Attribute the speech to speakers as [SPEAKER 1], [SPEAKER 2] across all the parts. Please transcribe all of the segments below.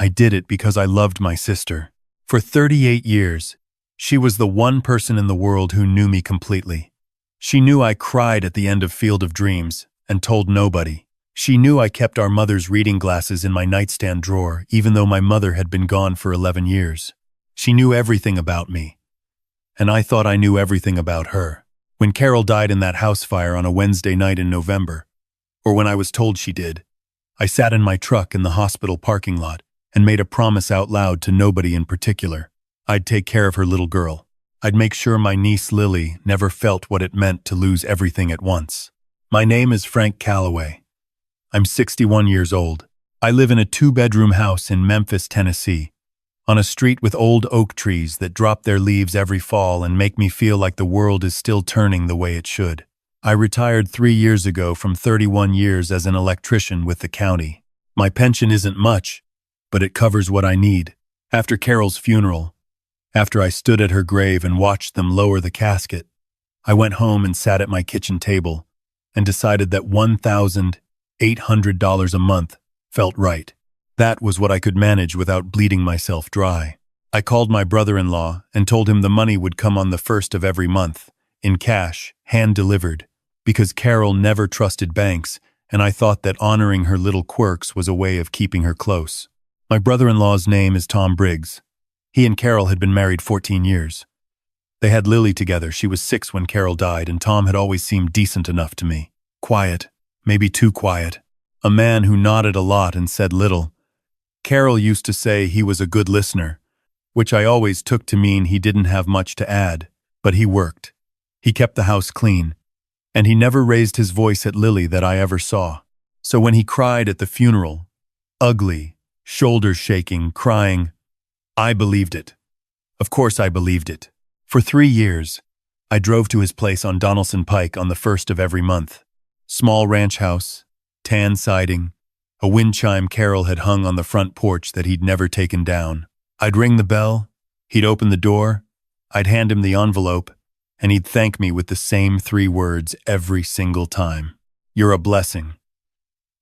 [SPEAKER 1] I did it because I loved my sister. For 38 years, she was the one person in the world who knew me completely. She knew I cried at the end of Field of Dreams and told nobody. She knew I kept our mother's reading glasses in my nightstand drawer, even though my mother had been gone for 11 years. She knew everything about me, and I thought I knew everything about her. When Carol died in that house fire on a Wednesday night in November, or when I was told she did, I sat in my truck in the hospital parking lot and made a promise out loud to nobody in particular. I'd take care of her little girl. I'd make sure my niece Lily never felt what it meant to lose everything at once. My name is Frank Calloway. I'm 61 years old. I live in a 2-bedroom house in Memphis, Tennessee, on a street with old oak trees that drop their leaves every fall and make me feel like the world is still turning the way it should. I retired 3 years ago from 31 years as an electrician with the county. My pension isn't much, but it covers what I need. After Carol's funeral, after I stood at her grave and watched them lower the casket, I went home and sat at my kitchen table and decided that $1,800 a month felt right. That was what I could manage without bleeding myself dry. I called my brother-in-law and told him the money would come on the 1st of every month, in cash, hand-delivered, because Carol never trusted banks, and I thought that honoring her little quirks was a way of keeping her close. My brother-in-law's name is Tom Briggs. He and Carol had been married 14 years. They had Lily together. She was 6 when Carol died, and Tom had always seemed decent enough to me. Quiet, maybe too quiet. A man who nodded a lot and said little. Carol used to say he was a good listener, which I always took to mean he didn't have much to add, but he worked. He kept the house clean, and he never raised his voice at Lily that I ever saw. So when he cried at the funeral, ugly, shoulders shaking, crying, I believed it. Of course I believed it. For 3 years, I drove to his place on Donaldson Pike on the 1st of every month. Small ranch house, tan siding, a wind chime Carol had hung on the front porch that he'd never taken down. I'd ring the bell, he'd open the door, I'd hand him the envelope, and he'd thank me with the same 3 words every single time. You're a blessing.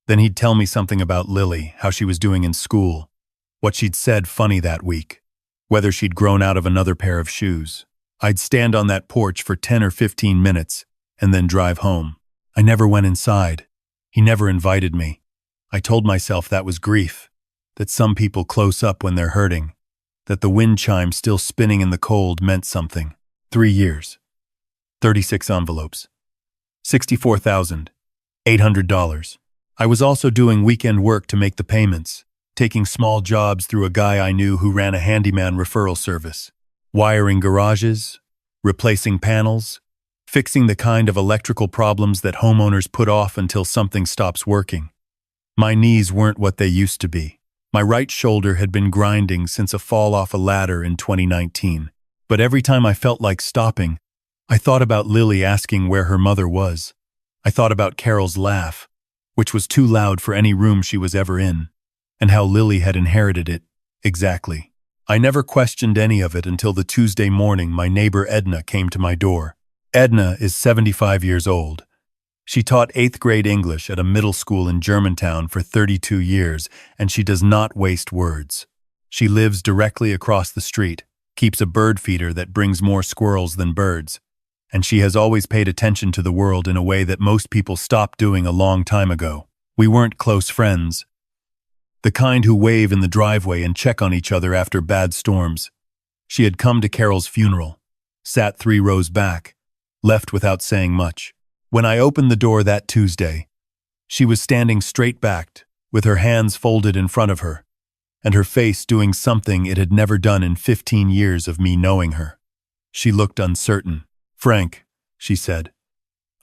[SPEAKER 1] Then he'd tell me something about Lily, how she was doing in school, what she'd said funny that week, whether she'd grown out of another pair of shoes. I'd stand on that porch for 10 or 15 minutes and then drive home. I never went inside. He never invited me. I told myself that was grief, that some people close up when they're hurting, that the wind chime still spinning in the cold meant something. 3 years. 36 envelopes. $64,800. I was also doing weekend work to make the payments, taking small jobs through a guy I knew who ran a handyman referral service, wiring garages, replacing panels, fixing the kind of electrical problems that homeowners put off until something stops working. My knees weren't what they used to be. My right shoulder had been grinding since a fall off a ladder in 2019, but every time I felt like stopping, I thought about Lily asking where her mother was. I thought about Carol's laugh, which was too loud for any room she was ever in, and how Lily had inherited it, exactly. I never questioned any of it until the Tuesday morning my neighbor Edna came to my door. Edna is 75 years old. She taught 8th grade English at a middle school in Germantown for 32 years, and she does not waste words. She lives directly across the street, keeps a bird feeder that brings more squirrels than birds, and she has always paid attention to the world in a way that most people stopped doing a long time ago. We weren't close friends, the kind who wave in the driveway and check on each other after bad storms. She had come to Carol's funeral, sat 3 rows back, left without saying much. When I opened the door that Tuesday, she was standing straight-backed, with her hands folded in front of her, and her face doing something it had never done in 15 years of me knowing her. She looked uncertain. Frank, she said,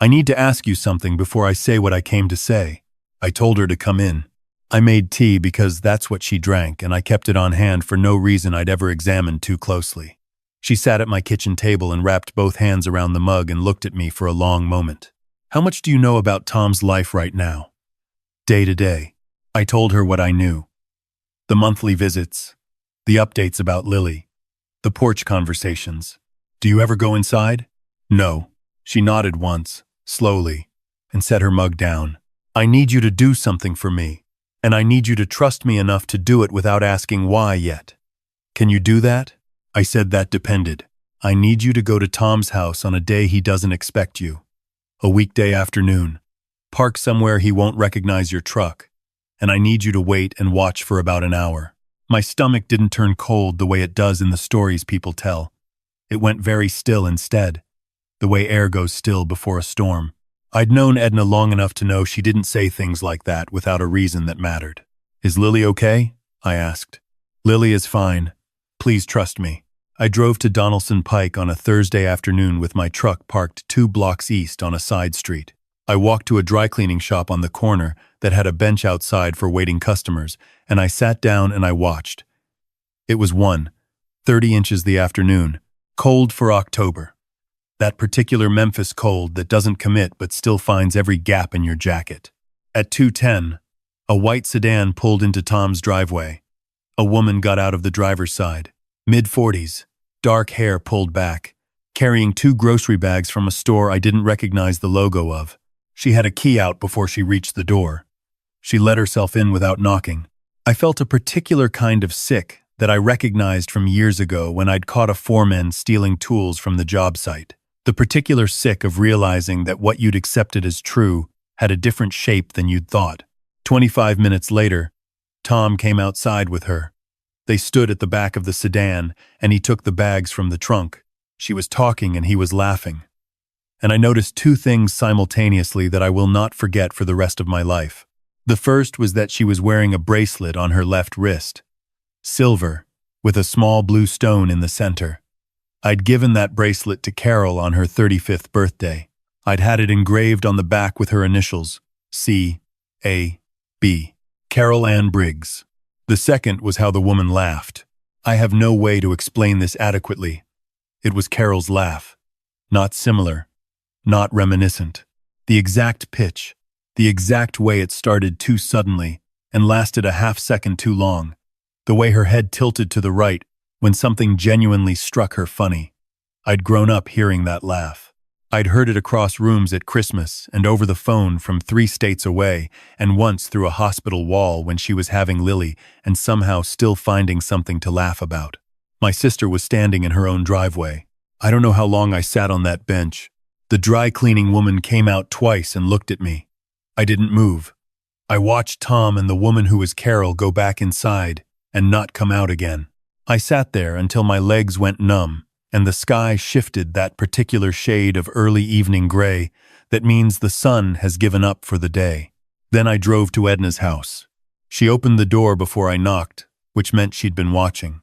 [SPEAKER 1] I need to ask you something before I say what I came to say. I told her to come in. I made tea because that's what she drank, and I kept it on hand for no reason I'd ever examined too closely. She sat at my kitchen table and wrapped both hands around the mug and looked at me for a long moment. How much do you know about Tom's life right now? Day to day. I told her what I knew. The monthly visits, the updates about Lily, the porch conversations. Do you ever go inside? No. She nodded once, slowly, and set her mug down. I need you to do something for me. And I need you to trust me enough to do it without asking why yet. Can you do that? I said that depended. I need you to go to Tom's house on a day he doesn't expect you. A weekday afternoon. Park somewhere he won't recognize your truck. And I need you to wait and watch for about an hour. My stomach didn't turn cold the way it does in the stories people tell. It went very still instead, the way air goes still before a storm. I'd known Edna long enough to know she didn't say things like that without a reason that mattered. Is Lily okay? I asked. Lily is fine. Please trust me. I drove to Donaldson Pike on a Thursday afternoon with my truck parked 2 blocks east on a side street. I walked to a dry cleaning shop on the corner that had a bench outside for waiting customers, and I sat down and I watched. It was 1:30 inches the afternoon, cold for October. That particular Memphis cold that doesn't commit but still finds every gap in your jacket. At 2:10, a white sedan pulled into Tom's driveway. A woman got out of the driver's side, mid-40s, dark hair pulled back, carrying 2 grocery bags from a store I didn't recognize the logo of. She had a key out before she reached the door. She let herself in without knocking. I felt a particular kind of sick that I recognized from years ago when I'd caught a foreman stealing tools from the job site. The particular sick of realizing that what you'd accepted as true had a different shape than you'd thought. 25 minutes later, Tom came outside with her. They stood at the back of the sedan, and he took the bags from the trunk. She was talking and he was laughing. And I noticed 2 things simultaneously that I will not forget for the rest of my life. The first was that she was wearing a bracelet on her left wrist. Silver, with a small blue stone in the center. I'd given that bracelet to Carol on her 35th birthday. I'd had it engraved on the back with her initials, C.A.B. Carol Ann Briggs. The second was how the woman laughed. I have no way to explain this adequately. It was Carol's laugh. Not similar. Not reminiscent. The exact pitch. The exact way it started too suddenly and lasted a half-second too long. The way her head tilted to the right when something genuinely struck her funny. I'd grown up hearing that laugh. I'd heard it across rooms at Christmas and over the phone from 3 states away, and once through a hospital wall when she was having Lily and somehow still finding something to laugh about. My sister was standing in her own driveway. I don't know how long I sat on that bench. The dry cleaning woman came out twice and looked at me. I didn't move. I watched Tom and the woman who was Carol go back inside and not come out again. I sat there until my legs went numb and the sky shifted that particular shade of early evening gray that means the sun has given up for the day. Then I drove to Edna's house. She opened the door before I knocked, which meant she'd been watching.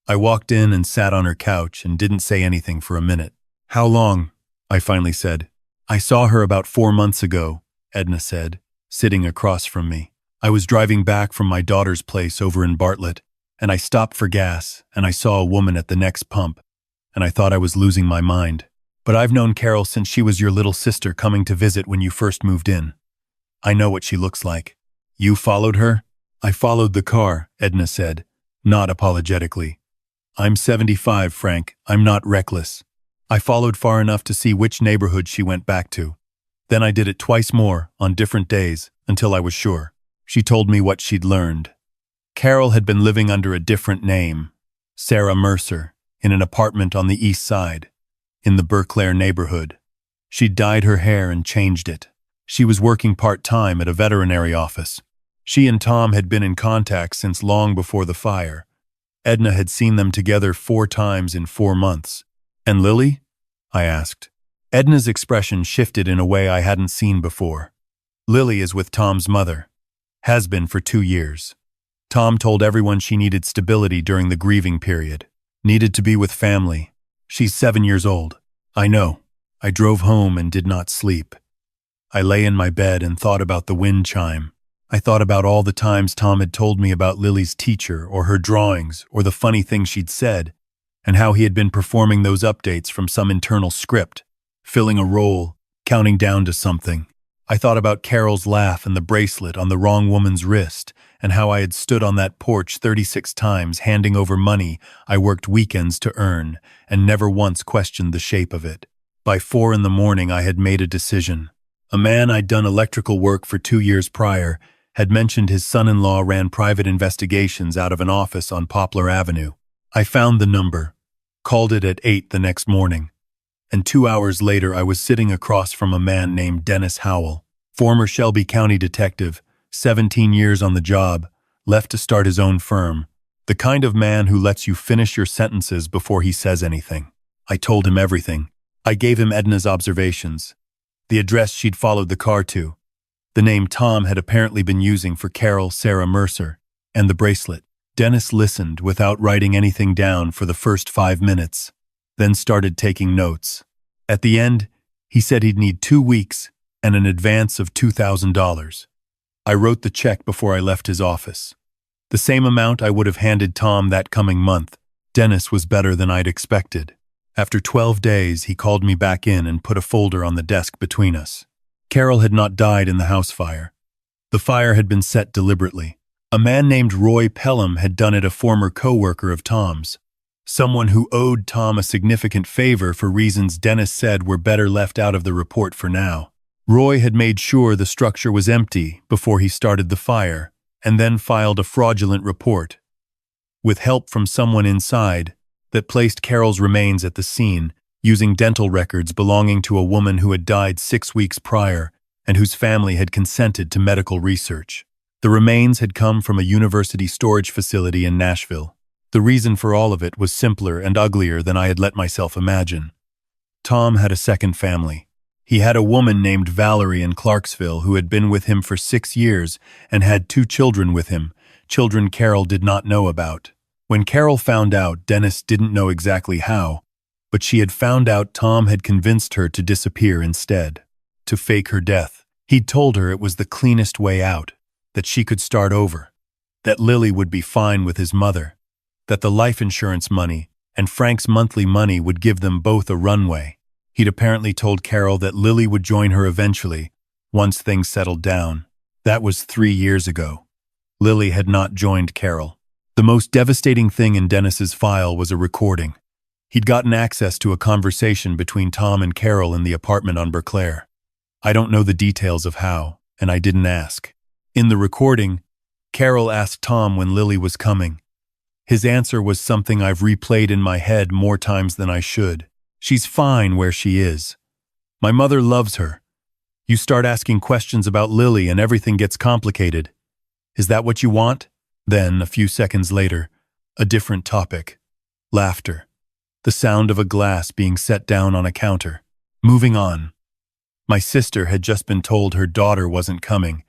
[SPEAKER 1] I walked in and sat on her couch and didn't say anything for a minute. How long? I finally said. I saw her about 4 months ago, Edna said, sitting across from me. I was driving back from my daughter's place over in Bartlett, and I stopped for gas, and I saw a woman at the next pump, and I thought I was losing my mind. But I've known Carol since she was your little sister coming to visit when you first moved in. I know what she looks like. You followed her? I followed the car, Edna said, not apologetically. I'm 75, Frank. I'm not reckless. I followed far enough to see which neighborhood she went back to. Then I did it twice more, on different days, until I was sure. She told me what she'd learned. Carol had been living under a different name, Sarah Mercer, in an apartment on the east side, in the Berclair neighborhood. She'd dyed her hair and changed it. She was working part-time at a veterinary office. She and Tom had been in contact since long before the fire. Edna had seen them together 4 times in 4 months. And Lily? I asked. Edna's expression shifted in a way I hadn't seen before. Lily is with Tom's mother. Has been for 2 years. Tom told everyone she needed stability during the grieving period. Needed to be with family. She's 7 years old. I know. I drove home and did not sleep. I lay in my bed and thought about the wind chime. I thought about all the times Tom had told me about Lily's teacher or her drawings or the funny things she'd said, and how he had been performing those updates from some internal script, filling a role, counting down to something. I thought about Carol's laugh and the bracelet on the wrong woman's wrist, and how I had stood on that porch 36 times handing over money I worked weekends to earn, and never once questioned the shape of it. By 4 in the morning I had made a decision. A man I'd done electrical work for 2 years prior had mentioned his son-in-law ran private investigations out of an office on Poplar Avenue. I found the number, called it at 8 the next morning, and 2 hours later I was sitting across from a man named Dennis Howell, former Shelby County detective, 17 years on the job, left to start his own firm, the kind of man who lets you finish your sentences before he says anything. I told him everything. I gave him Edna's observations, the address she'd followed the car to, the name Tom had apparently been using for Carol Sarah Mercer, and the bracelet. Dennis listened without writing anything down for the first 5 minutes, then started taking notes. At the end, he said he'd need 2 weeks and an advance of $2,000. I wrote the check before I left his office. The same amount I would have handed Tom that coming month. Dennis was better than I'd expected. After 12 days, he called me back in and put a folder on the desk between us. Carol had not died in the house fire. The fire had been set deliberately. A man named Roy Pelham had done it, a former co-worker of Tom's. Someone who owed Tom a significant favor for reasons Dennis said were better left out of the report for now. Roy had made sure the structure was empty before he started the fire, and then filed a fraudulent report, with help from someone inside, that placed Carol's remains at the scene, using dental records belonging to a woman who had died 6 weeks prior and whose family had consented to medical research. The remains had come from a university storage facility in Nashville. The reason for all of it was simpler and uglier than I had let myself imagine. Tom had a second family. He had a woman named Valerie in Clarksville who had been with him for 6 years and had 2 children with him, children Carol did not know about. When Carol found out, Dennis didn't know exactly how, but she had found out Tom had convinced her to disappear instead, to fake her death. He'd told her it was the cleanest way out, that she could start over, that Lily would be fine with his mother, that the life insurance money and Frank's monthly money would give them both a runway. He'd apparently told Carol that Lily would join her eventually, once things settled down. That was 3 years ago. Lily had not joined Carol. The most devastating thing in Dennis's file was a recording. He'd gotten access to a conversation between Tom and Carol in the apartment on Berclair. I don't know the details of how, and I didn't ask. In the recording, Carol asked Tom when Lily was coming. His answer was something I've replayed in my head more times than I should. She's fine where she is. My mother loves her. You start asking questions about Lily and everything gets complicated. Is that what you want? Then, a few seconds later, a different topic. Laughter. The sound of a glass being set down on a counter. Moving on. My sister had just been told her daughter wasn't coming,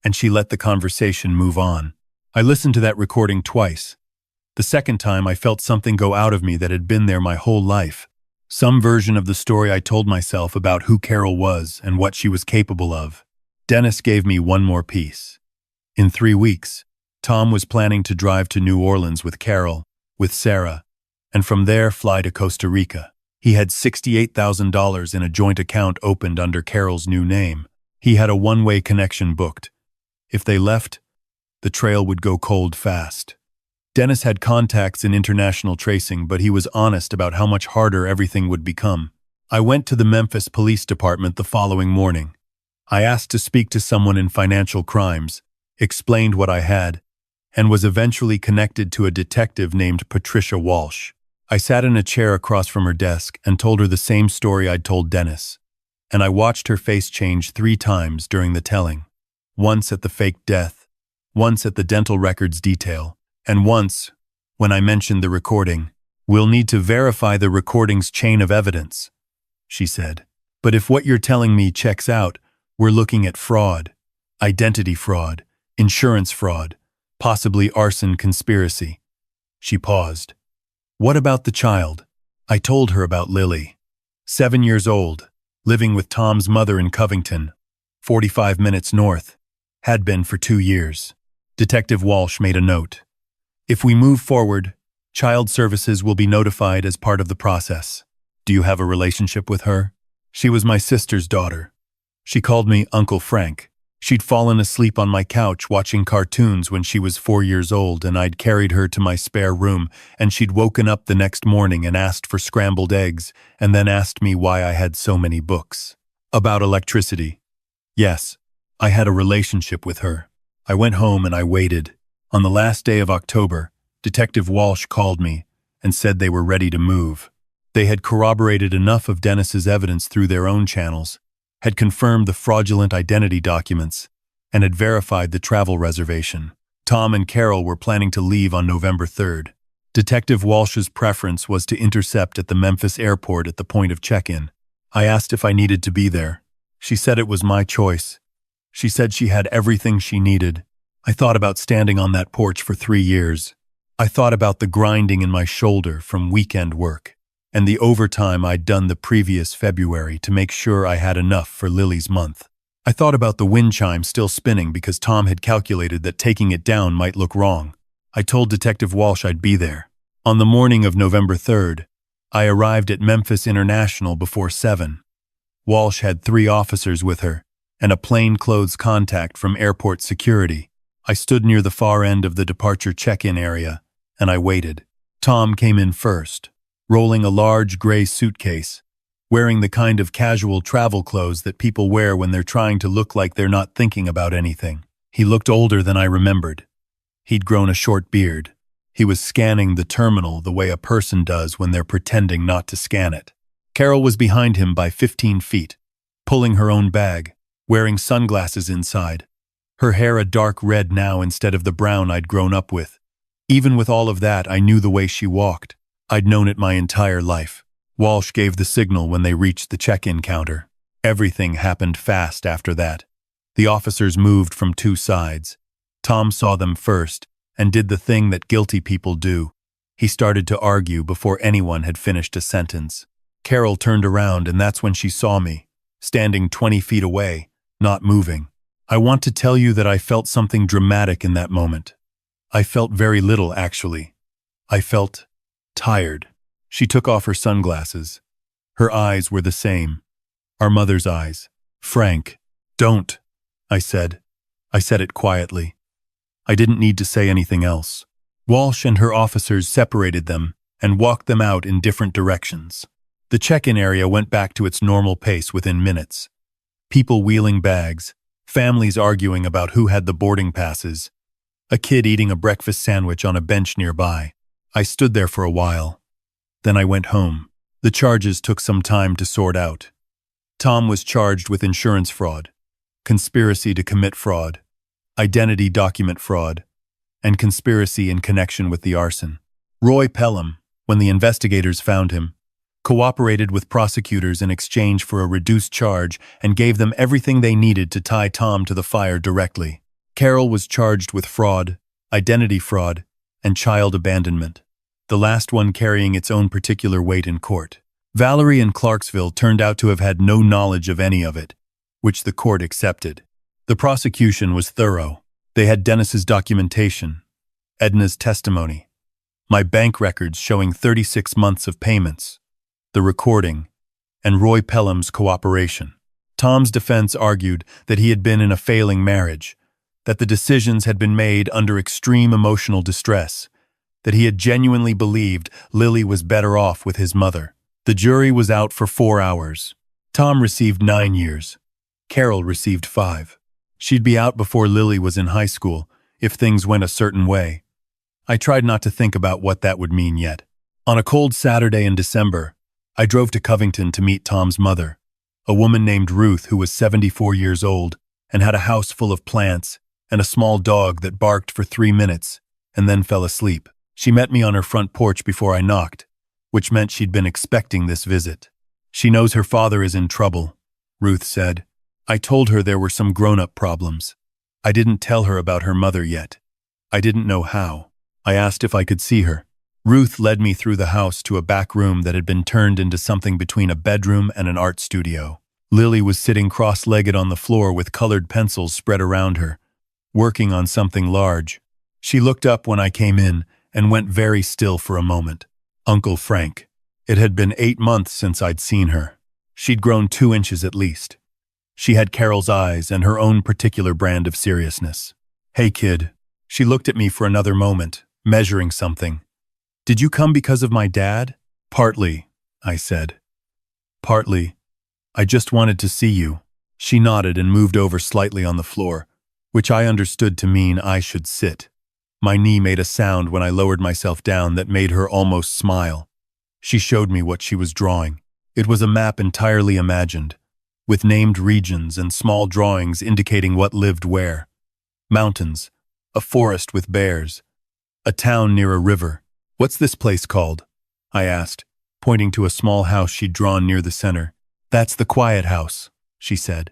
[SPEAKER 1] and she let the conversation move on. I listened to that recording twice. The second time I felt something go out of me that had been there my whole life. Some version of the story I told myself about who Carol was and what she was capable of. Dennis gave me one more piece. In 3 weeks, Tom was planning to drive to New Orleans with Carol, with Sarah, and from there fly to Costa Rica. He had $68,000 in a joint account opened under Carol's new name. He had a one-way connection booked. If they left, the trail would go cold fast. Dennis had contacts in international tracing, but he was honest about how much harder everything would become. I went to the Memphis Police Department the following morning. I asked to speak to someone in financial crimes, explained what I had, and was eventually connected to a detective named Patricia Walsh. I sat in a chair across from her desk and told her the same story I'd told Dennis, and I watched her face change 3 times during the telling. Once at the fake death, once at the dental records detail, and once, when I mentioned the recording. "We'll need to verify the recording's chain of evidence," she said. "But if what you're telling me checks out, we're looking at fraud, identity fraud, insurance fraud, possibly arson conspiracy." She paused. "What about the child?" I told her about Lily. 7 years old, living with Tom's mother in Covington, 45 minutes north, had been for 2 years. Detective Walsh made a note. "If we move forward, Child Services will be notified as part of the process. Do you have a relationship with her?" "She was my sister's daughter. She called me Uncle Frank. She'd fallen asleep on my couch watching cartoons when she was 4 years old, and I'd carried her to my spare room, and she'd woken up the next morning and asked for scrambled eggs, and then asked me why I had so many books. About electricity. Yes, I had a relationship with her." I went home and I waited. On the last day of October, Detective Walsh called me and said they were ready to move. They had corroborated enough of Dennis's evidence through their own channels, had confirmed the fraudulent identity documents, and had verified the travel reservation. Tom and Carol were planning to leave on November 3rd. Detective Walsh's preference was to intercept at the Memphis airport at the point of check-in. I asked if I needed to be there. She said it was my choice. She said she had everything she needed. I thought about standing on that porch for 3 years. I thought about the grinding in my shoulder from weekend work, and the overtime I'd done the previous February to make sure I had enough for Lily's month. I thought about the wind chime still spinning because Tom had calculated that taking it down might look wrong. I told Detective Walsh I'd be there. On the morning of November 3rd, I arrived at Memphis International before 7. Walsh had 3 officers with her and a plainclothes contact from airport security. I stood near the far end of the departure check-in area, and I waited. Tom came in first, rolling a large gray suitcase, wearing the kind of casual travel clothes that people wear when they're trying to look like they're not thinking about anything. He looked older than I remembered. He'd grown a short beard. He was scanning the terminal the way a person does when they're pretending not to scan it. Carol was behind him by 15 feet, pulling her own bag, wearing sunglasses inside. Her hair a dark red now instead of the brown I'd grown up with. Even with all of that, I knew the way she walked. I'd known it my entire life. Walsh gave the signal when they reached the check-in counter. Everything happened fast after that. The officers moved from 2 sides. Tom saw them first and did the thing that guilty people do. He started to argue before anyone had finished a sentence. Carol turned around, and that's when she saw me, standing 20 feet away, not moving. I want to tell you that I felt something dramatic in that moment. I felt very little, actually. I felt tired. She took off her sunglasses. Her eyes were the same. Our mother's eyes. "Frank, don't," I said. I said it quietly. I didn't need to say anything else. Walsh and her officers separated them and walked them out in different directions. The check-in area went back to its normal pace within minutes. People wheeling bags, families arguing about who had the boarding passes, a kid eating a breakfast sandwich on a bench nearby. I stood there for a while. Then I went home. The charges took some time to sort out. Tom was charged with insurance fraud, conspiracy to commit fraud, identity document fraud, and conspiracy in connection with the arson. Roy Pelham, when the investigators found him, cooperated with prosecutors in exchange for a reduced charge and gave them everything they needed to tie Tom to the fire directly. Carol was charged with fraud, identity fraud, and child abandonment, the last one carrying its own particular weight in court. Valerie in Clarksville turned out to have had no knowledge of any of it, which the court accepted. The prosecution was thorough. They had Dennis's documentation, Edna's testimony, my bank records showing 36 months of payments, the recording, and Roy Pelham's cooperation. Tom's defense argued that he had been in a failing marriage, that the decisions had been made under extreme emotional distress, that he had genuinely believed Lily was better off with his mother. The jury was out for 4 hours. Tom received 9 years. Carol received 5. She'd be out before Lily was in high school, if things went a certain way. I tried not to think about what that would mean yet. On a cold Saturday in December, I drove to Covington to meet Tom's mother, a woman named Ruth who was 74 years old and had a house full of plants and a small dog that barked for 3 minutes and then fell asleep. She met me on her front porch before I knocked, which meant she'd been expecting this visit. "She knows her father is in trouble," Ruth said. I told her there were some grown-up problems. I didn't tell her about her mother yet. I didn't know how. I asked if I could see her. Ruth led me through the house to a back room that had been turned into something between a bedroom and an art studio. Lily was sitting cross-legged on the floor with colored pencils spread around her, working on something large. She looked up when I came in and went very still for a moment. Uncle Frank. It had been 8 months since I'd seen her. She'd grown 2 inches at least. She had Carol's eyes and her own particular brand of seriousness. "Hey, kid." She looked at me for another moment, measuring something. "Did you come because of my dad?" "Partly," I said. "Partly. I just wanted to see you." She nodded and moved over slightly on the floor, which I understood to mean I should sit. My knee made a sound when I lowered myself down that made her almost smile. She showed me what she was drawing. It was a map entirely imagined, with named regions and small drawings indicating what lived where. Mountains, a forest with bears, a town near a river. "What's this place called?" I asked, pointing to a small house she'd drawn near the center. "That's the quiet house," she said.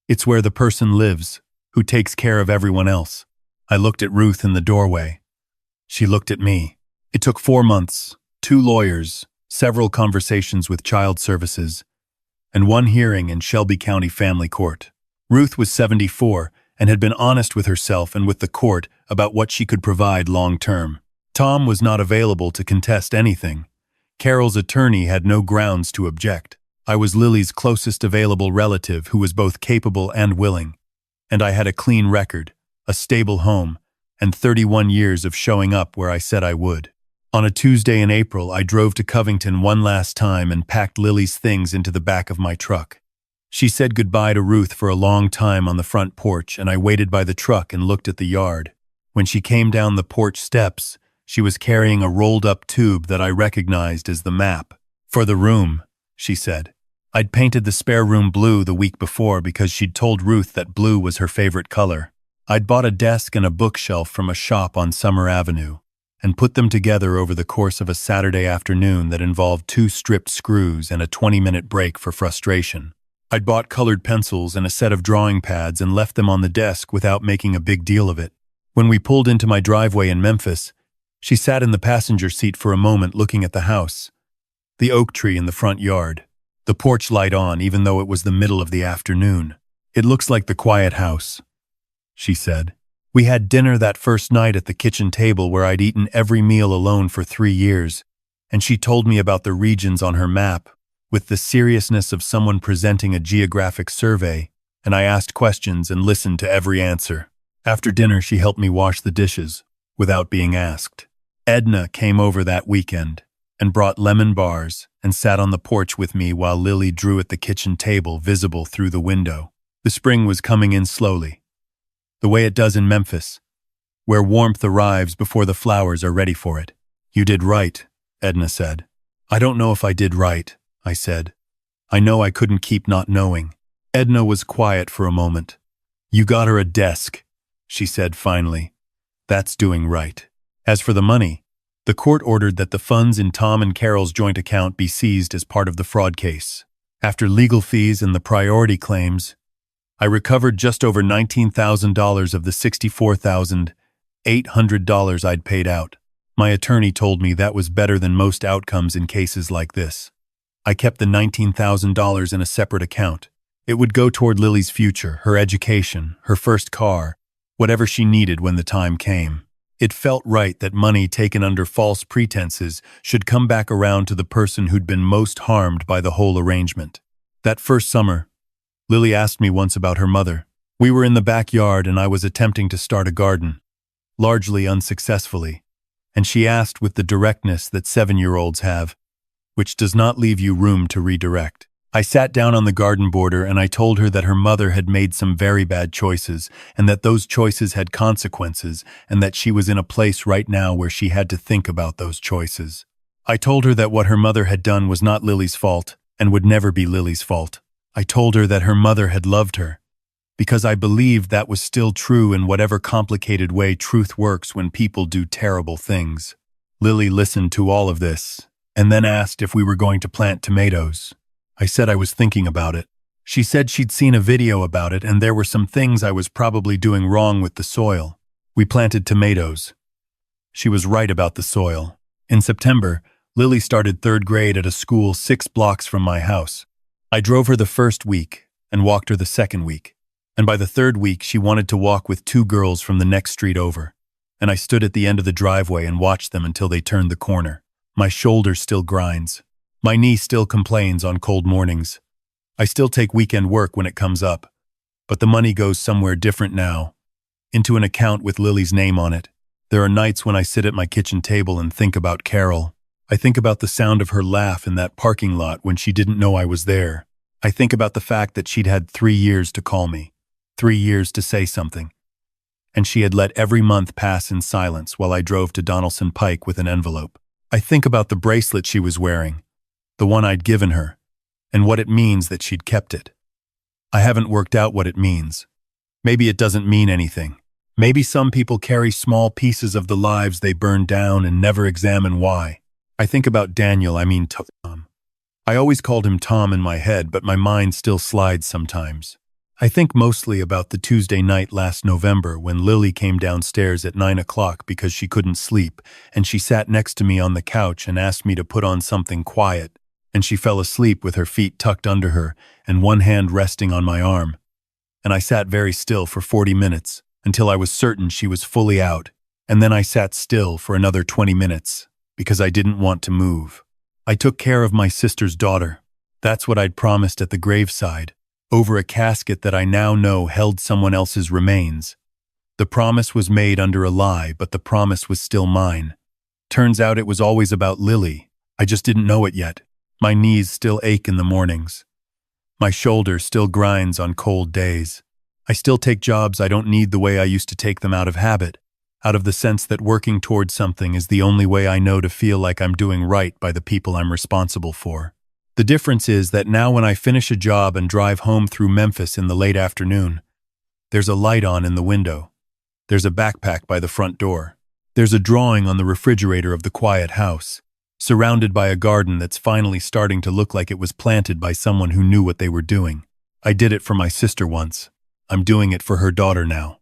[SPEAKER 1] "It's where the person lives, who takes care of everyone else." I looked at Ruth in the doorway. She looked at me. It took 4 months, 2 lawyers, several conversations with child services, and 1 hearing in Shelby County Family Court. Ruth was 74 and had been honest with herself and with the court about what she could provide long-term. Tom was not available to contest anything. Carol's attorney had no grounds to object. I was Lily's closest available relative who was both capable and willing, and I had a clean record, a stable home, and 31 years of showing up where I said I would. On a Tuesday in April, I drove to Covington one last time and packed Lily's things into the back of my truck. She said goodbye to Ruth for a long time on the front porch, and I waited by the truck and looked at the yard. When she came down the porch steps, she was carrying a rolled-up tube that I recognized as the map. "For the room," she said. I'd painted the spare room blue the week before because she'd told Ruth that blue was her favorite color. I'd bought a desk and a bookshelf from a shop on Summer Avenue and put them together over the course of a Saturday afternoon that involved 2 stripped screws and a 20-minute break for frustration. I'd bought colored pencils and a set of drawing pads and left them on the desk without making a big deal of it. When we pulled into my driveway in Memphis, she sat in the passenger seat for a moment looking at the house, the oak tree in the front yard, the porch light on even though it was the middle of the afternoon. "It looks like the quiet house," she said. We had dinner that first night at the kitchen table where I'd eaten every meal alone for 3 years, and she told me about the regions on her map, with the seriousness of someone presenting a geographic survey, and I asked questions and listened to every answer. After dinner, she helped me wash the dishes, without being asked. Edna came over that weekend and brought lemon bars and sat on the porch with me while Lily drew at the kitchen table visible through the window. The spring was coming in slowly, the way it does in Memphis, where warmth arrives before the flowers are ready for it. "You did right," Edna said. "I don't know if I did right," I said. "I know I couldn't keep not knowing." Edna was quiet for a moment. "You got her a desk," she said finally. "That's doing right. As for the money, the court ordered that the funds in Tom and Carol's joint account be seized as part of the fraud case. After legal fees and the priority claims, I recovered just over $19,000 of the $64,800 I'd paid out. My attorney told me that was better than most outcomes in cases like this. I kept the $19,000 in a separate account. It would go toward Lily's future, her education, her first car, whatever she needed when the time came. It felt right that money taken under false pretenses should come back around to the person who'd been most harmed by the whole arrangement. That first summer, Lily asked me once about her mother. We were in the backyard and I was attempting to start a garden, largely unsuccessfully, and she asked with the directness that 7-year-olds have, which does not leave you room to redirect. I sat down on the garden border and I told her that her mother had made some very bad choices and that those choices had consequences and that she was in a place right now where she had to think about those choices. I told her that what her mother had done was not Lily's fault and would never be Lily's fault. I told her that her mother had loved her, because I believed that was still true in whatever complicated way truth works when people do terrible things. Lily listened to all of this and then asked if we were going to plant tomatoes. I said I was thinking about it. She said she'd seen a video about it and there were some things I was probably doing wrong with the soil. We planted tomatoes. She was right about the soil. In September, Lily started 3rd grade at a school 6 blocks from my house. I drove her the first week and walked her the second week. And by the 3rd week, she wanted to walk with 2 girls from the next street over. And I stood at the end of the driveway and watched them until they turned the corner. My shoulder still grinds. My knee still complains on cold mornings. I still take weekend work when it comes up. But the money goes somewhere different now, into an account with Lily's name on it. There are nights when I sit at my kitchen table and think about Carol. I think about the sound of her laugh in that parking lot when she didn't know I was there. I think about the fact that she'd had 3 years to call me, 3 years to say something, and she had let every month pass in silence while I drove to Donaldson Pike with an envelope. I think about the bracelet she was wearing, the one I'd given her, and what it means that she'd kept it. I haven't worked out what it means. Maybe it doesn't mean anything. Maybe some people carry small pieces of the lives they burn down and never examine why. I think about Tom. I always called him Tom in my head, but my mind still slides sometimes. I think mostly about the Tuesday night last November when Lily came downstairs at 9 o'clock because she couldn't sleep, and she sat next to me on the couch and asked me to put on something quiet, and she fell asleep with her feet tucked under her and one hand resting on my arm. And I sat very still for 40 minutes until I was certain she was fully out, and then I sat still for another 20 minutes because I didn't want to move. I took care of my sister's daughter. That's what I'd promised at the graveside, over a casket that I now know held someone else's remains. The promise was made under a lie, but the promise was still mine. Turns out it was always about Lily. I just didn't know it yet. My knees still ache in the mornings. My shoulder still grinds on cold days. I still take jobs I don't need the way I used to take them out of habit, out of the sense that working towards something is the only way I know to feel like I'm doing right by the people I'm responsible for. The difference is that now when I finish a job and drive home through Memphis in the late afternoon, there's a light on in the window. There's a backpack by the front door. There's a drawing on the refrigerator of the quiet house, surrounded by a garden that's finally starting to look like it was planted by someone who knew what they were doing. I did it for my sister once. I'm doing it for her daughter now.